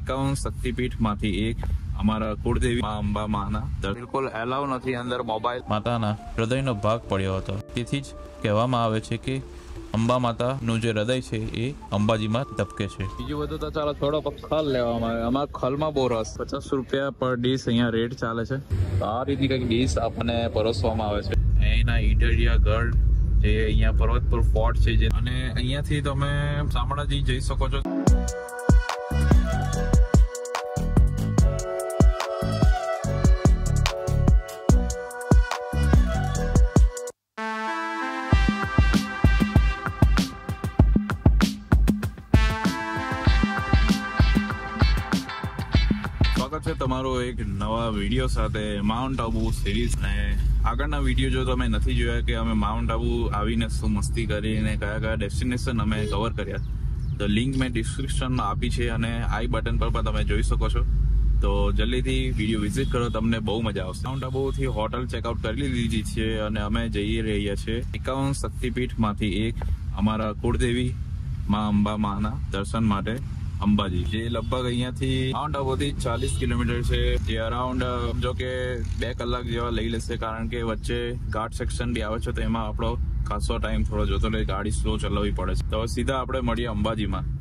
51 શક્તિપીઠમાંથી એક અમારા કુળદેવી મા અંબા માના બિલકુલ એલાઉ નથી અંદર મોબાઈલ માતાના હૃદયનો ભાગ પડ્યો હતો. તેથી જ કહેવામાં આવે છે કે અંબા માતાનું જે હૃદય છે એ અંબાજીમાં ધબકે છે. બીજું બધું તો ચાલો થોડો ખલ લેવામાં આવે. અમારા ખલમાં બહુ રસ. 50 રૂપિયા પર ડીશ અહીંયા રેટ ચાલે છે. તો આ રીતની કંઈક ડીશ આપણને પરોસવામાં આવે છે. અહીંના ઈડરિયા ગઢ જે અહીંયા પર્વતપુર ફોર્ટ છે જે અને અહીંયાથી તમે શામળાજી જઈ શકો છો. સ્વાગત છે તમારો એક નવા વિડીયો સાથે માઉન્ટ આબુ સિરીઝ. અને આગળના વિડીયો જો તમે નથી જોયા કે અમે માઉન્ટ આબુ આવીને શું મસ્તી કરીને કયા કયા ડેસ્ટિનેશન અમે કવર કર્યા, તો લિંક મેં ડિસ્ક્રિપ્શનમાં આપી છે અને આઈ બટન પર પણ તમે જોઈ શકો છો. તો જલ્દીથી વિડીયો વિઝિટ કરો, તમને બહુ મજા આવશે. માઉન્ટ આબુથી હોટલ ચેકઆઉટ કરી લીધી છે અને અમે જઈ રહ્યા છીએ 51 શક્તિપીઠમાંથી એક અમારા કુળદેવી મા અંબા માના દર્શન માટે અંબાજી, જે લગભગ અહીંયાથી માઉન્ટ આબુથી 40 કિલોમીટર છે, જે અરાઉન્ડ જો કે 2 કલાક જેવા લઈ લેશે, કારણ કે વચ્ચે ઘાટ સેક્શન બી આવે છે, તો એમાં આપણો ખાસો ટાઈમ થોડો જોતો એટલે ગાડી સ્લો ચલાવવી પડે છે. તો સીધા આપણે મળીએ અંબાજીમાં.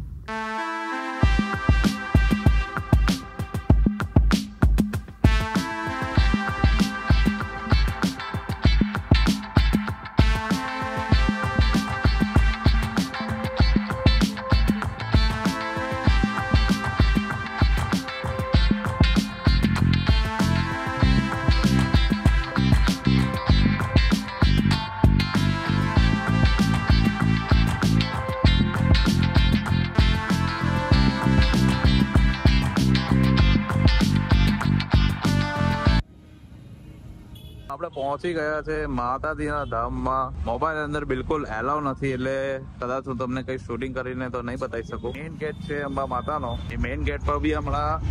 આપણે પહોંચી ગયા છે માતાજીના ધામમાં. મોબાઈલ અંદર બિલકુલ એલાઉ નથી, એટલે કદાચ હું તમને કઈ શૂટિંગ કરીને તો નહીં બતાવી શકું. મેઇન ગેટ છે અંબા માતાનો. એ મેઇન ગેટ પર બી હમણાં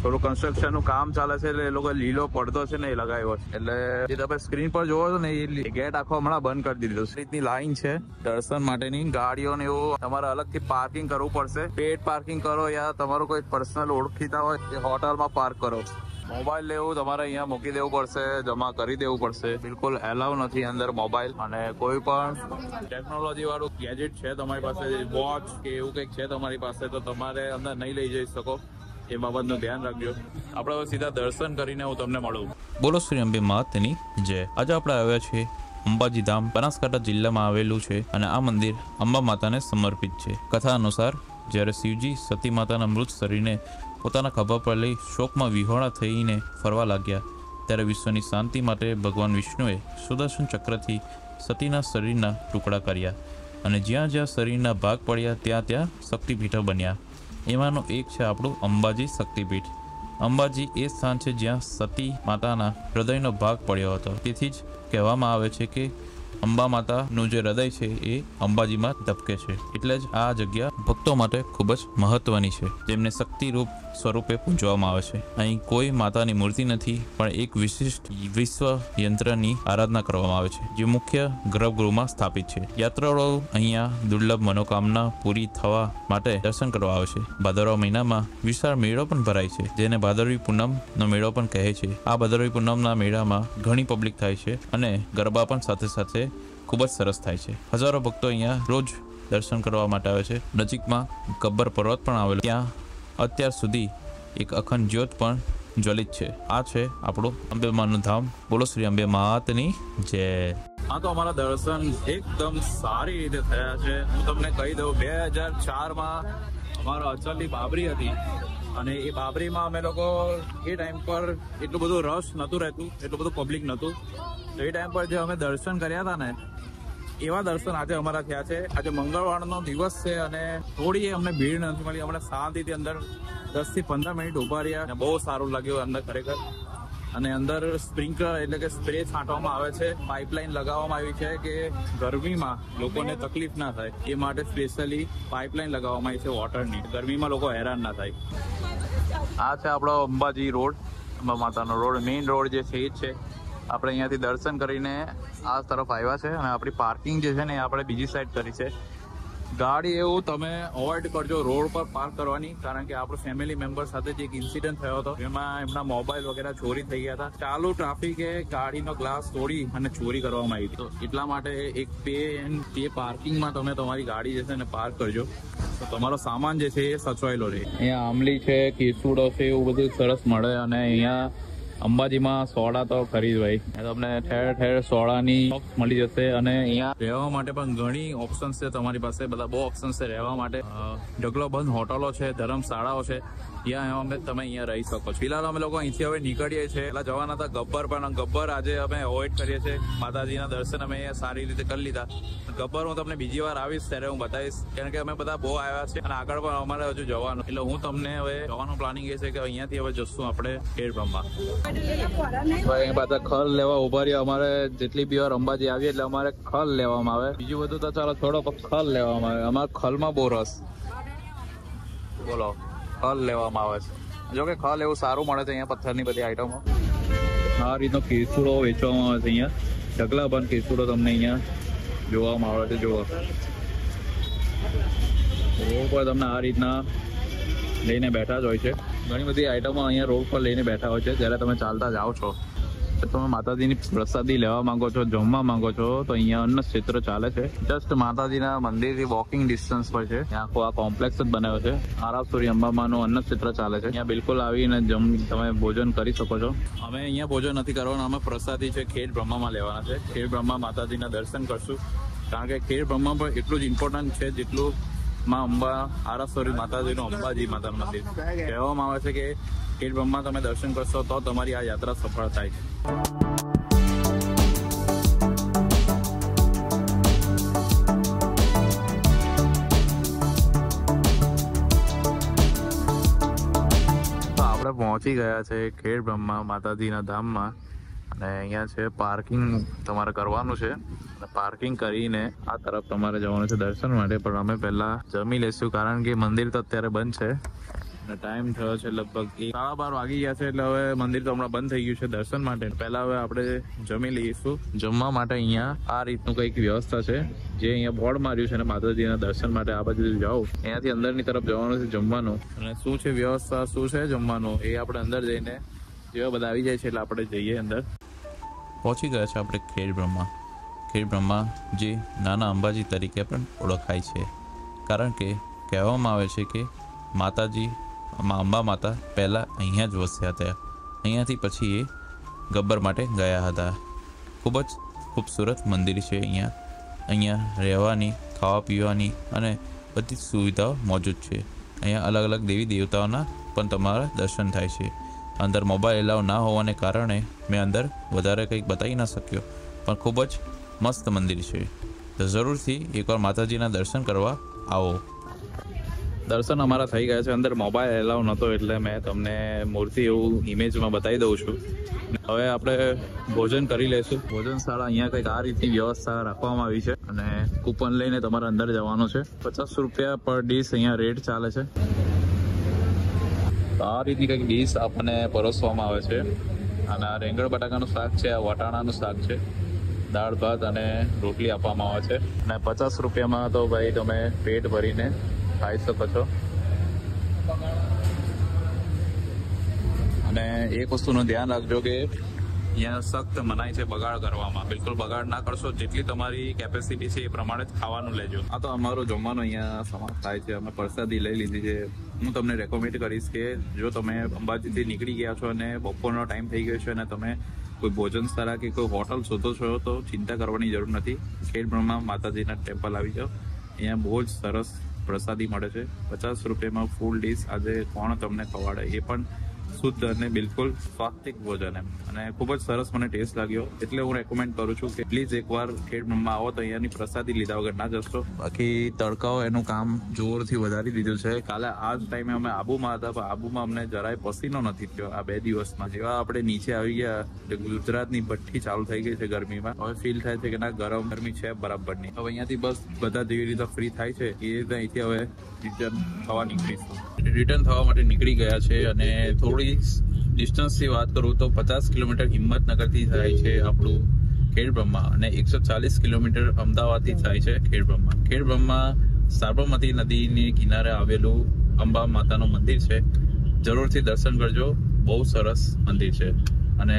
થોડું કન્સ્ટ્રક્શન નું કામ ચાલે છે, એટલે એ લોકો લીલો પડદો છે ને એ લગાવ્યો છે, એટલે જે તમે સ્ક્રીન પર જોવો છો ને એ ગેટ આખો હમણાં બંધ કરી દીધો છે. રીતની લાઈન છે દર્શન માટેની. ગાડીઓ ને એવું તમારે અલગથી પાર્કિંગ કરવું પડશે. પેડ પાર્કિંગ કરો યા તમારું કોઈ પર્સનલ ઓળખીતા હોય એ હોટલમાં પાર્ક કરો. મોબાઈલ લેવું તમારે અહીંયા મૂકી દેવું પડશે, જમા કરી દેવું પડશે. બિલકુલ એલાઉ નથી અંદર મોબાઈલ. અને કોઈ પણ ટેકનોલોજી વાળું ગેજેટ છે તમારી પાસે, વોચ કે એવું કંઈક છે તમારી પાસે, તો તમારે અંદર નહીં લઈ જઈ શકો. એ બાબતનું ધ્યાન રાખજો. આપણે હવે સીધા દર્શન કરીને હું તમને મળું. બોલો શ્રી અંબે માતની જય. આજે આપણે આવ્યા છીએ અંબાજી ધામ. બનાસકાંઠા જિલ્લામાં આવેલું છે અને આ મંદિર અંબા માતાને સમર્પિત છે. કથા અનુસાર જ્યારે શિવજી સતી માતાના મૃત શરીરને પોતાના ખભા પર લઈ શોકમાં વિહોણા થઈને ફરવા લાગ્યા, ત્યારે વિશ્વની શાંતિ માટે ભગવાન વિષ્ણુએ સુદર્શન ચક્રથી સતીના શરીરના ટુકડા કર્યા અને જ્યાં જ્યાં શરીરના ભાગ પડ્યા ત્યાં ત્યાં શક્તિપીઠો બન્યા. એમાંનો એક છે આપણું અંબાજી શક્તિપીઠ. અંબાજી એ સ્થાન છે જ્યાં સતી માતાના હૃદયનો ભાગ પડ્યો હતો. તેથી જ કહેવામાં આવે છે કે અંબા માતાનું જે હૃદય છે એ અંબાજીમાં ધબકે છે. એટલે જ આ જગ્યા ભક્તો માટે ખૂબ જ મહત્વની છે, જેમને શક્તિરૂપ સ્વરૂપે પૂજવામાં આવે છે. અહીં કોઈ માતાની મૂર્તિ નથી, પણ એક વિશિષ્ટ વિશ્વ યંત્રની આરાધના કરવામાં આવે છે, જે મુખ્ય ગર્ભગૃહમાં સ્થાપિત છે. યાત્રાળુઓ અહીંયા દુર્લભ મનોકામના પૂરી થવા માટે દર્શન કરવા આવે છે. ભાદરવા મહિનામાં વિશાળ મેળો પણ ભરાય છે, જેને ભાદરવી પૂનમનો મેળો પણ કહે છે. આ ભાદરવી પૂનમના મેળામાં ઘણી પબ્લિક થાય છે અને ગરબા પણ સાથે સાથે ખૂબ જ સરસ થાય છે. હજારો ભક્તો અહીંયા રોજ દર્શન કરવા માટે આવે છે. નજીકમાં ગબ્બર પર્વત પણ આવેલો, ત્યાં અત્યાર સુધી એક અખંડ જ્યોત પણ જ્વલિત છે. આ છે આપણું અંબે માનું ધામ. બોલો શ્રી અંબે માતની જય. હા, તો અમારા દર્શન એકદમ સારી રીતે થયા છે. હું તમને કહી દઉં, 2004માં અમારો અચલની બાબરી હતી અને એ બાબરીમાં અમે લોકો એ ટાઈમ પર એટલું બધું રશ નહોતું રહેતું, એટલું બધું પબ્લિક નહોતું. તો એ ટાઈમ પર જે અમે દર્શન કર્યા હતા ને એવા દર્શન આજે અમારા થયા છે. આજે મંગળવારનો દિવસ છે અને થોડી અમને ભીડ નથી મળી. અમને શાંતિથી અંદર 10 થી 15 મિનિટ ઉભા રહ્યા અને બહુ સારું લાગ્યું અંદર ખરેખર. અને અંદર સ્પ્રિંકલર એટલે કે સ્પ્રે છાંટવામાં આવે છે. પાઇપલાઇન લગાવવામાં આવી છે કે ગરમીમાં લોકોને તકલીફ ના થાય એ માટે સ્પેશિયલી પાઇપલાઇન લગાવવામાં આવી છે વોટરની, ગરમીમાં લોકો હેરાન ના થાય. આ છે આપણો અંબાજી રોડ, અંબા માતાનો રોડ. મેઇન રોડ જે છે એ જ છે. આપણે અહીંયાથી દર્શન કરીને આ તરફ આવ્યા છે અને આપણી પાર્કિંગ જે છે ને એ આપણે બીજી સાઈડ કરી છે. ગાડી એવું તમે અવોઇડ કરજો રોડ પર પાર્ક કરવાની, કારણ કે આપણો ફેમિલી મેમ્બર સાથે જે એક ઇન્સિડન્ટ થયો હતો એમાં એમના મોબાઈલ વગેરે ચોરી થઈ ગયા હતા. ચાલુ ટ્રાફિકે ગાડીનો ગ્લાસ તોડી અને ચોરી કરવામાં આવી. તો એટલા માટે એક બે પાર્કિંગમાં તમે તમારી ગાડી જે છે ને પાર્ક કરજો, તો તમારો સામાન જે છે એ સચવાયેલો રહે. અહીંયા આંબલી છે, કેસુડો છે, એવું બધું સરસ મળે. અને અહીંયા અંબાજીમાં સોડા તો ખરી જ ભાઈ, તમને ઠેર ઠેર સોડાની શોપ મળી જશે. અને અહીંયા રહેવા માટે પણ ઘણી ઓપ્શન્સ છે તમારી પાસે, બધા બહુ ઓપ્શન્સ છે રહેવા માટે. ઢગલોબંધ હોટલો છે, ધર્મશાળાઓ છે, ત્યાં તમે અહીંયા રહી શકો છો. ફિલહાલ અમે લોકો અહીંથી હવે નીકળીએ છીએ. પેલા જવાના હતા ગબ્બર, પણ ગબ્બર આજે અમે અવોઇડ કરીએ છીએ. માતાજીના દર્શન અમે સારી રીતે કરી લીધા. ગબ્બર હું તમને બીજી વાર આવીશ ત્યારે હું બતાવીશ, કારણ કે અમે બધા બહુ આવ્યા છે અને આગળ પણ અમારે હજુ જવાનું. એટલે હું તમને હવે જવાનું પ્લાનિંગ એ છે કે અહીંયાથી હવે જશું આપણે ખેડબ્રહ્મા. પાછા ખલ લેવા ઉભા રહ્યા. અમારે જેટલી બી વાર અંબાજી આવીએ એટલે અમારે ખલ લેવામાં આવે. બીજું બધું તો ચાલો થોડો ખલ લેવામાં આવે. અમારે ખલમાં બહુ રસ. બોલો, ખલ લેવામાં આવે છે. જો કે ખલ એવું સારું મળે છે અહીંયા, પથ્થરની બધી આઈટમો. આ રીતનો કેસુડો વેચવામાં આવે છે અહીંયા. ઢગલાબંધ કેસુડો તમને અહીંયા જોવામાં આવે છે. જુઓ, રોડ પર તમને આ રીતના લઈને બેઠા જ હોય છે. ઘણી બધી આઈટમો અહીંયા રોડ પર લઈને બેઠા હોય છે. જ્યારે તમે ચાલતા જાઓ છો, તમે માતાજીની પ્રસાદી લેવા માંગો છો, જમવા માંગો છો, તો અહીંયા અન્ન ક્ષેત્ર ચાલે છે. જસ્ટ માતાજીના મંદિરથી વોકિંગ ડિસ્ટન્સ પર છે. ત્યાં આખો આ કોમ્પ્લેક્સ જ બનાવ્યો છે. આરાસુરી અંબામાનું અન્ન ક્ષેત્ર ચાલે છે. અહીંયા બિલકુલ આવીને તમે ભોજન કરી શકો છો. અમે અહીંયા ભોજન નથી કરવાના, અમે પ્રસાદી છે ખેડબ્રહ્મામાં લેવાના છે. ખેડબ્રહ્મા માતાજીના દર્શન કરશું, કારણ કે ખેડબ્રહ્મા પણ એટલું જ ઇમ્પોર્ટન્ટ છે જેટલું માં અંબા આરાસુરી માતાજીનું અંબાજી માતાનું મંદિર. કહેવામાં આવે છે કે ખેડબ્રહ્મા તમે દર્શન કરશો તો તમારી આ યાત્રા સફળ થાય છે. આપણે પહોંચી ગયા છે ખેડબ્રહ્મા માતાજીના ધામમાં. અને અહીંયા છે પાર્કિંગ તમારે કરવાનું છે. પાર્કિંગ કરીને આ તરફ તમારે જવાનું છે દર્શન માટે. પણ અમે પહેલા જમી લઈશું, કારણ કે મંદિર તો અત્યારે બંધ છે અને ટાઈમ થયો છે લગભગ 12:30 વાગી ગયા છે. એટલે હવે મંદિર તો હમણાં બંધ થઈ ગયું છે દર્શન માટે. પહેલા હવે આપણે જમી લઈશું. જમવા માટે અહીંયા આ રીતનું કંઈક વ્યવસ્થા છે, જે અહીંયા બોર્ડ માર્યું છે. અને માતાજીના દર્શન માટે આ બાજુ જાઓ, અહીંયાથી અંદરની તરફ જવાનું છે જમવાનું. અને શું છે વ્યવસ્થા, શું છે જમવાનું, એ આપણે અંદર જઈને જેવા બધા આવી જાય છે એટલે આપણે જઈએ અંદર. પહોંચી ગયા છે આપણે ખેડબ્રહ્મા. ખેડબ્રહ્મા જે નાના અંબાજી તરીકે પણ ઓળખાય છે, કારણ કે કહેવામાં આવે છે કે માતાજી અંબા માતા પહેલાં અહીંયા જ વસ્યા હતા. અહીંયાથી પછી એ ગબ્બર માટે ગયા હતા. ખૂબ જ ખૂબસૂરત મંદિર છે. અહીંયા રહેવાની, ખાવા પીવાની અને બધી સુવિધાઓ મોજૂદ છે. અહીંયા અલગ અલગ દેવી દેવતાઓના પણ તમારા દર્શન થાય છે. અંદર મોબાઈલ એલાવ ના હોવાને કારણે મેં અંદર વધારે કંઈક બતાવી ના શક્યો, પણ ખૂબ જ મસ્ત મંદિર છે. તો જરૂરથી એકવાર માતાજીના દર્શન કરવા આવો. દર્શન અમારા થઈ ગયા છે. અંદર મોબાઈલ એલાવ નહોતો એટલે મેં તમને મૂર્તિ એવું ઇમેજમાં બતાવી દઉં છું. હવે આપણે ભોજન કરી લઈશું. ભોજનશાળા અહીંયા કંઈક આ રીતની વ્યવસ્થા રાખવામાં આવી છે અને કૂપન લઈને તમારે અંદર જવાનું છે. 50 રૂપિયા પર ડીશ અહીંયા રેટ ચાલે છે. તો આ રીતની કંઈક ડીશ આપણને પરોસવામાં આવે છે. અને આ રીંગણ બટાકાનું શાક છે, આ વટાણાનું શાક છે, દાળ ભાત અને રોટલી આપવામાં આવે છે. અને 50 રૂપિયામાં તો ભાઈ તમે પેટ ભરીને ખાઈ શકો છો. અને એક વસ્તુનું ધ્યાન રાખજો કે અહીંયા સખ્ત મનાઈ છે બગાડ કરવામાં. બિલકુલ બગાડ ના કરશો. જેટલી તમારી કેપેસિટી છે એ પ્રમાણે જ ખાવાનું લેજો. આ તો અમારો જમવાનું અહીંયા સમાપ્ત થાય છે. અમે પ્રસાદી લઈ લીધી છે. હું તમને રેકમેન્ડ કરીશ કે જો તમે અંબાજીથી નીકળી ગયા છો અને બપોરનો ટાઈમ થઈ ગયો છે અને તમે કોઈ ભોજનશાળા કે કોઈ હોટલ શોધો છો તો ચિંતા કરવાની જરૂર નથી. ખેડબ્રહ્મા માતાજીના ટેમ્પલ આવી જાઓ. અહીંયા બહુ જ સરસ પ્રસાદી મળે છે. 50 રૂપિયામાં ફૂલ ડીશ આજે કોણ તમને ખવાડે, એ પણ શુદ્ધ અને બિલકુલ સ્વાસ્થિક ભોજન એમ. અને ખૂબ જ સરસ મને ટેસ્ટ લાગ્યો. એટલે હું રેકમેન્ડ કરું છું કે પ્લીઝ એકવાર ખેડબ્રહ્મા આવો તો અહીંયાની પ્રસાદી લીધા વગર ના જશો. બાકી તડકાઓ એનું કામ જોરથી વધારી દીધું છે. કાલે આ જ ટાઈમે અમે આબુમાં હતા, પણ આબુમાં અમને જરાય પસીનો નથી થયો આ 2 દિવસમાં. જેવા આપણે નીચે આવી ગયા એટલે ગુજરાતની ભઠ્ઠી ચાલુ થઈ ગઈ છે ગરમીમાં. હવે ફીલ થાય છે કે ના ગરમી છે બરાબરની. હવે અહીંયાથી બસ બધા જેવી રીતે ફ્રી થાય છે એ રીતે અહીંથી હવે રિટર્ન થવા નીકળીશું. રિટર્ન થવા માટે નીકળી ગયા છે. અને થોડી ડિસ્ટન્સથી વાત કરું તો 50 કિલોમીટર હિંમતનગરથી થાય છે આપણું ખેડબ્રહ્મા અને 140 કિલોમીટર અમદાવાદથી થાય છે ખેડબ્રહ્મા. ખેડબ્રહ્મા સાબરમતી નદીની કિનારે આવેલું અંબા માતાનું મંદિર છે. જરૂરથી દર્શન કરજો. બહુ સરસ મંદિર છે અને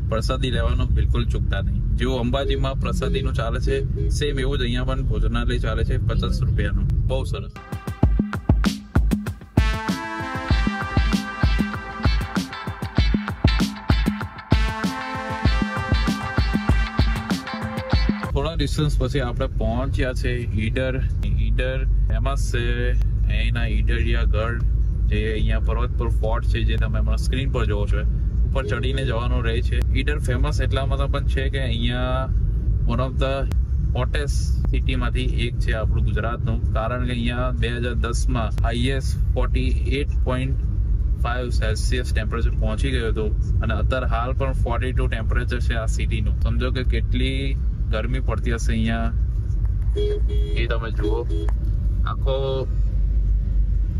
પ્રસાદી લેવાનું બિલકુલ ચૂકતા નહીં. જેવું અંબાજીમાં પ્રસાદીનું ચાલે છે સેમ એવું જ અહીંયા પણ ભોજનાલય ચાલે છે 50 રૂપિયાનું. બહુ સરસ. થોડા ડિસ્ટન્સ પછી આપણે પહોંચ્યા છે ઈડર. ઈડર ફેમસ છે અહીંના ઈડરિયા ગઢ, જે અહીંયા પર્વત પર ફોર્ટ છે, જે તમે હમણાં સ્ક્રીન પર જોવો છો. ઉપર ચડીને જવાનું રહે છે. ઈડર ફેમસ એટલામાં પણ છે કે અહીંયા વન ઓફ ધ હોટેસ્ટ સિટીમાંથી એક છે આપણું ગુજરાતનું, કારણ કે અહીંયા 2010માં હાઈએસ્ટ 48.5 સેલ્સિયસ ટેમ્પરેચર પહોંચી ગયું હતું અને અત્યારે હાલ પણ 42 ટેમ્પરેચર છે આ સિટીનું. સમજો કે કેટલી ગરમી પડતી હશે અહીંયા. એ તમે જુઓ, આખો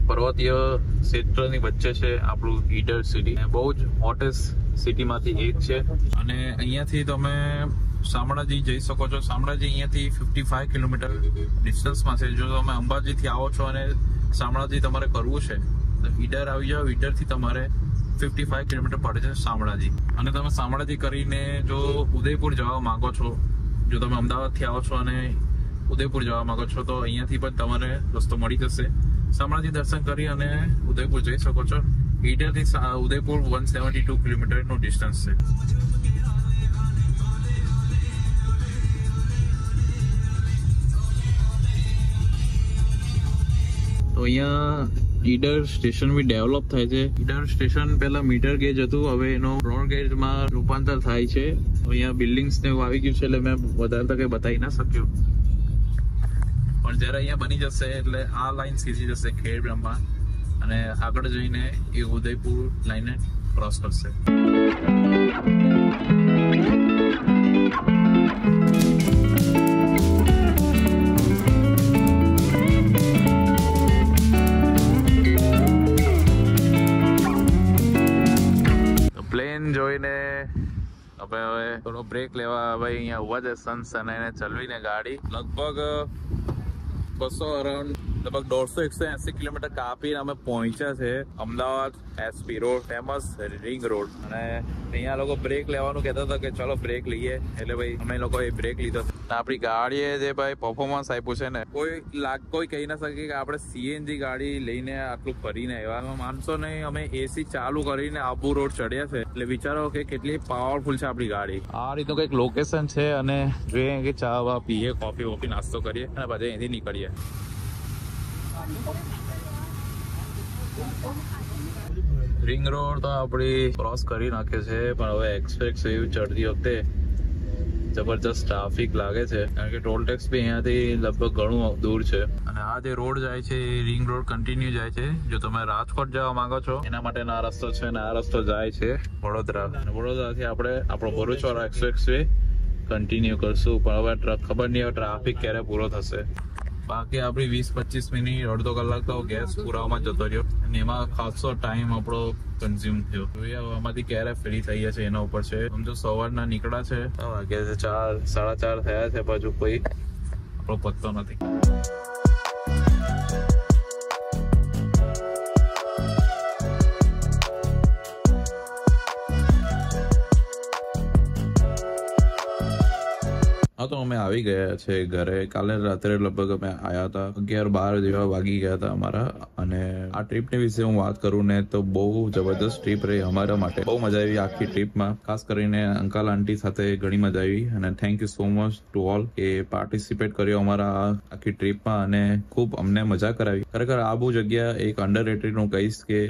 પર્વતીય ક્ષેત્રની વચ્ચે છે આપણું ઈડર સિટી. બહુ જ હોટેસ્ટ સિટીમાંથી એક છે અને અહીંયાથી તમે શામળાજી જઈ શકો છો. શામળાજી અહીંયાથી 55 કિલોમીટર ડિસ્ટન્સમાં છે. જો તમે અંબાજીથી આવો છો અને શામળાજી તમારે કરવું છે તો ઈડર આવી જાઓ. ઈડરથી તમારે 55 કિલોમીટર પડે છે શામળાજી. અને તમે શામળાજી કરીને જો ઉદયપુર જવા માંગો છો, જો તમે અમદાવાદથી આવો છો અને ઉદયપુર જવા માંગો છો તો અહીંયાથી પણ તમારે રસ્તો મળી જશે. શામળાજી દર્શન કરી અને ઉદયપુર જઈ શકો છો. ઈડરથી ઉદયપુર 172 કિલોમીટરનું ડિસ્ટન્સ છે. તો અહીંયા ઈડર સ્ટેશન બી ડેવલપ થાય છે. ઈડર સ્ટેશન પહેલા મીટર ગેજ હતું, હવે એનો બ્રોડ ગેજમાં રૂપાંતર થાય છે. અહીંયા બિલ્ડિંગ્સ ને એવું આવી ગયું છે એટલે મેં વધારે તો કઈ બતાવી ના શક્યું, પણ જયારે અહીંયા બની જશે એટલે આ લાઈન સીધી જશે ખેડબ્રહ્મા અને આગળ જઈને એ ઉદયપુર લાઈને ક્રોસ કરશે. પ્લેન જોઈને હવે થોડો બ્રેક લેવા હવે અહીંયા ઉભા છે સનસન અને ચલવીને ગાડી લગભગ 150-180 કિલોમીટર કાપીને અમે પહોંચ્યા છે Ahmedabad SP road, famous ring road. અને અહીંયા લોકો બ્રેક લેવાનું કહેતા હતા કે ચલો બ્રેક લઈએ, એટલે ભાઈ અમે લોકોએ બ્રેક લીધો. આપણી ગાડીએ જે ભાઈ પરફોર્મન્સ આપ્યું છે ને, કોઈ કહી ના શકે કે આપણે સીએનજી ગાડી લઈને આટલું ફરીને આવ્યા. માનશો નહીં, અમે એસી ચાલુ કરીને આબુ રોડ ચડ્યા છે, એટલે વિચારો કે કેટલી પાવરફુલ છે આપણી ગાડી. આ રીતનું કંઈક લોકેશન છે અને જોઈએ કે ચા વા પીએ, કોફી વોફી નાસ્તો કરીએ અને પછી અહીંથી નીકળીએ. રિંગ રોડ તો આપણી ક્રોસ કરી નાખે છે, પણ હવે એક્સપ્રેસ વેવ ચડતી વખતે જબરજસ્ત ટ્રાફિક લાગે છે, કારણ કે ટોલ ટેક્સ બી અહીંયાથી લગભગ ઘણું દૂર છે. અને આ જે રોડ જાય છે એ રિંગ રોડ કન્ટિન્યુ જાય છે. જો તમે રાજકોટ જવા માંગો છો એના માટેનો આ રસ્તો છે અને આ રસ્તો જાય છે વડોદરા. વડોદરાથી આપણે આપણો ભરૂચવાળો એક્સપ્રેસ વે કન્ટિન્યુ કરશું, પણ હવે ખબર નહીં હવે ટ્રાફિક ક્યારે પૂરો થશે. બાકી આપણી 20-25 મિનિટ અડધો કલાક તો ગેસ પુરાવામાં જતો રહ્યો અને એમાં ખાસો ટાઈમ આપણો કન્ઝ્યુમ થયો. આમાંથી ક્યારે ફ્રી થઈએ છે એના ઉપર છે. સમજો સવારના નીકળ્યા છે, વાગ્યા છે 4-4:30 થયા છે, બાજુ કોઈ આપણો પત્તો નથી. હા, તો અમે આવી ગયા છે ઘરે. કાલે રાત્રે લગભગ અમે આવ્યા હતા 11-12 જેવા વાગી ગયા હતા અમારા. અને આ ટ્રીપની વિશે હું વાત કરું ને તો બહુ જબરદસ્ત ટ્રીપ રહી અમારા માટે. બહુ મજા આવી આખી ટ્રીપમાં, ખાસ કરીને અંકલ આંટી સાથે ઘણી મજા આવી. અને thank you so much to all કે પાર્ટિસિપેટ કર્યો અમારા આખી ટ્રીપમાં અને ખૂબ અમને મજા કરાવી. ખરેખર આ બહુ જગ્યા એક અંડરરેટેડ હું કહીશ કે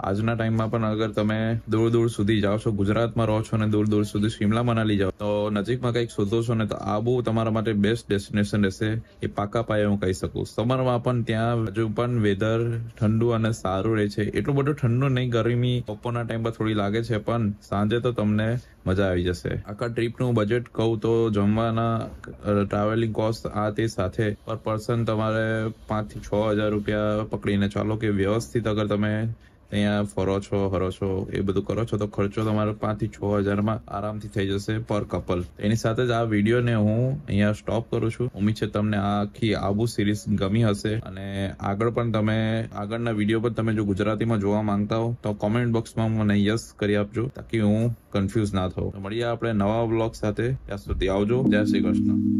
આજના ટાઈમમાં પણ અગર તમે દૂર દૂર સુધી જાઓ છો, ગુજરાતમાં રહો છો અને દૂર દૂર સુધી શિમલા મનાલી જાઓ તો નજીકમાં કંઈક શોધો છો ને તો આબુ તમારા માટે બેસ્ટ ડેસ્ટિનેશન રહેશે, એ પાકા પાયે હું કહી શકું. સમરમાં પણ ત્યાં હજુ પણ વેધર ઠંડુ અને સારું રહે છે. એટલું બધું ઠંડુ નહીં, ગરમી બપોરના ટાઈમ પર થોડી લાગે છે, પણ સાંજે તો તમને મજા આવી જશે. આખા ટ્રીપનું બજેટ કહું તો જમવાના, ટ્રાવેલિંગ કોસ્ટ આ તે સાથે પર પર્સન તમારે 5,000 થી 6,000 રૂપિયા પકડીને ચાલો કે વ્યવસ્થિત અગર તમે અહીંયા ફરો છો હરો છો એ બધું કરો છો તો ખર્ચો તમારો 5 થી 6 હજારમાં આરામથી થઈ જશે પર કપલ. એની સાથે જ આ વિડીયોને હું અહીંયા સ્ટોપ કરું છું. ઉમ્મીદ છે તમને આ આખી આબુ સિરીઝ ગમી હશે અને આગળ પણ તમે આગળના વિડીયો પર તમે જો ગુજરાતીમાં જોવા માંગતા હો તો કોમેન્ટ બોક્સમાં મને યસ કરી આપજો તાકી હું કન્ફ્યુઝ ના થઉં. મળીએ આપણે નવા વ્લોગ સાથે. ત્યાં સુધી આવજો. જય શ્રી કૃષ્ણ.